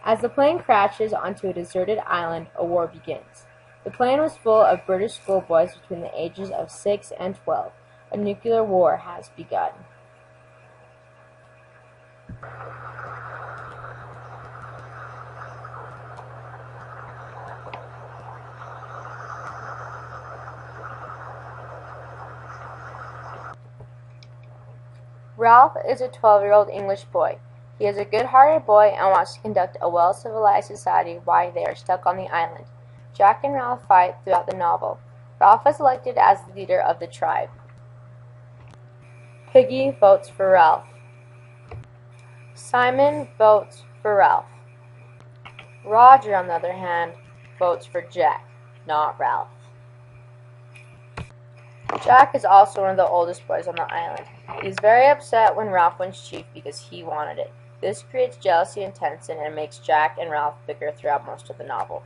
As the plane crashes onto a deserted island, a war begins. The plane was full of British schoolboys between the ages of 6 and 12. A nuclear war has begun. Ralph is a 12-year-old English boy. He is a good-hearted boy and wants to conduct a well-civilized society while they are stuck on the island. Jack and Ralph fight throughout the novel. Ralph is elected as the leader of the tribe. Piggy votes for Ralph. Simon votes for Ralph. Roger, on the other hand, votes for Jack, not Ralph. Jack is also one of the oldest boys on the island. He is very upset when Ralph wins chief because he wanted it. This creates jealousy and tension and makes Jack and Ralph bicker throughout most of the novel.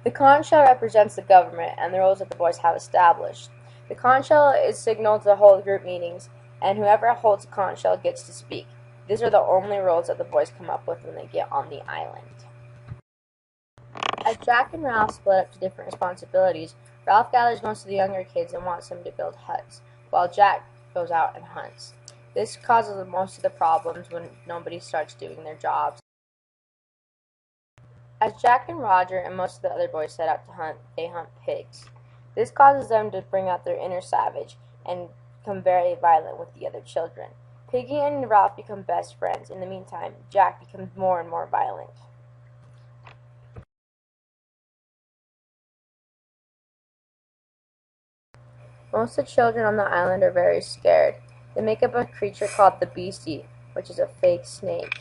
The conch shell represents the government and the rules that the boys have established. The conch shell is signaled to hold group meetings, and whoever holds the conch shell gets to speak. These are the only rules that the boys come up with when they get on the island. As Jack and Ralph split up to different responsibilities, Ralph gathers most of the younger kids and wants them to build huts, while Jack goes out and hunts. This causes most of the problems when nobody starts doing their jobs. As Jack and Roger and most of the other boys set out to hunt, they hunt pigs. This causes them to bring out their inner savage and become very violent with the other children. Piggy and Ralph become best friends. In the meantime, Jack becomes more and more violent. Most of the children on the island are very scared. They make up a creature called the Beastie, which is a fake snake.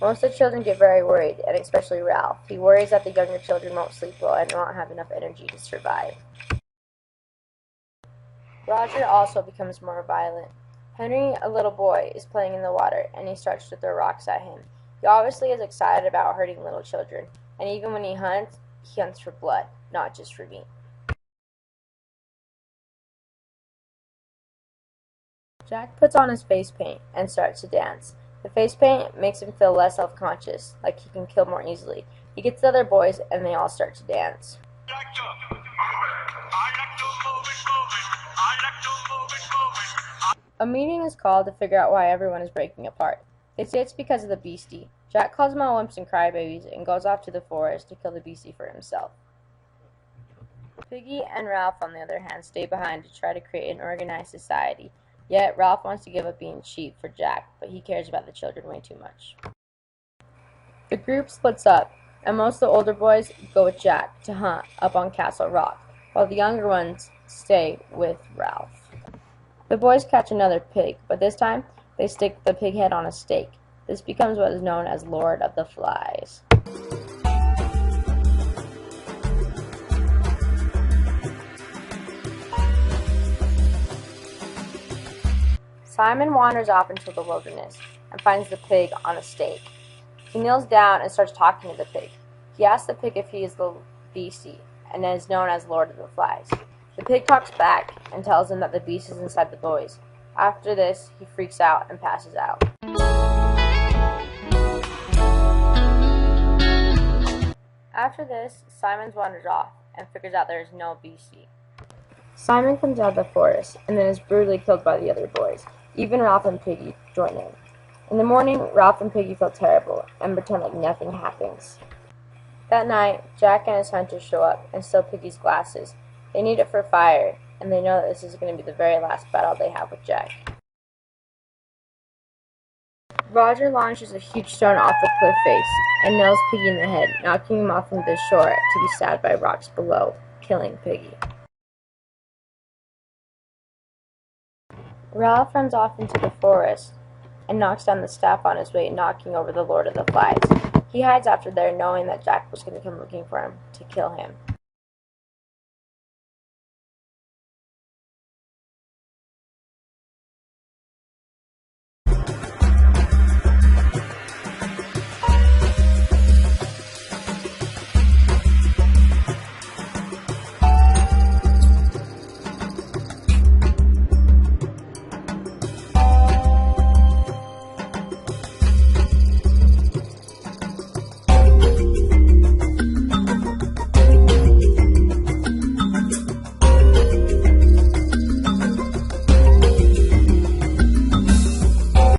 Most of the children get very worried, and especially Ralph. He worries that the younger children won't sleep well and won't have enough energy to survive. Roger also becomes more violent. Henry, a little boy, is playing in the water, and he starts to throw rocks at him. He obviously is excited about hurting little children, and even when he hunts for blood, not just for meat. Jack puts on his face paint and starts to dance. The face paint makes him feel less self-conscious, like he can kill more easily. He gets the other boys and they all start to dance. A meeting is called to figure out why everyone is breaking apart. They say it's because of the Beastie. Jack calls them all wimps and crybabies and goes off to the forest to kill the Beastie for himself. Piggy and Ralph, on the other hand, stay behind to try to create an organized society. Yet, Ralph wants to give up being chief for Jack, but he cares about the children way too much. The group splits up, and most of the older boys go with Jack to hunt up on Castle Rock, while the younger ones stay with Ralph. The boys catch another pig, but this time they stick the pig head on a stake. This becomes what is known as Lord of the Flies. Simon wanders off into the wilderness and finds the pig on a stake. He kneels down and starts talking to the pig. He asks the pig if he is the Beastie and is known as Lord of the Flies. The pig talks back and tells him that the beast is inside the boys. After this, he freaks out and passes out. After this, Simon wanders off and figures out there is no Beastie. Simon comes out of the forest and then is brutally killed by the other boys. Even Ralph and Piggy join in. In the morning, Ralph and Piggy feel terrible and pretend like nothing happens. That night, Jack and his hunters show up and steal Piggy's glasses. They need it for fire, and they know that this is going to be the very last battle they have with Jack. Roger launches a huge stone off the cliff face and nails Piggy in the head, knocking him off into the shore to be stabbed by rocks below, killing Piggy. Ralph runs off into the forest and knocks down the staff on his way, knocking over the Lord of the Flies. He hides after there, knowing that Jack was going to come looking for him to kill him.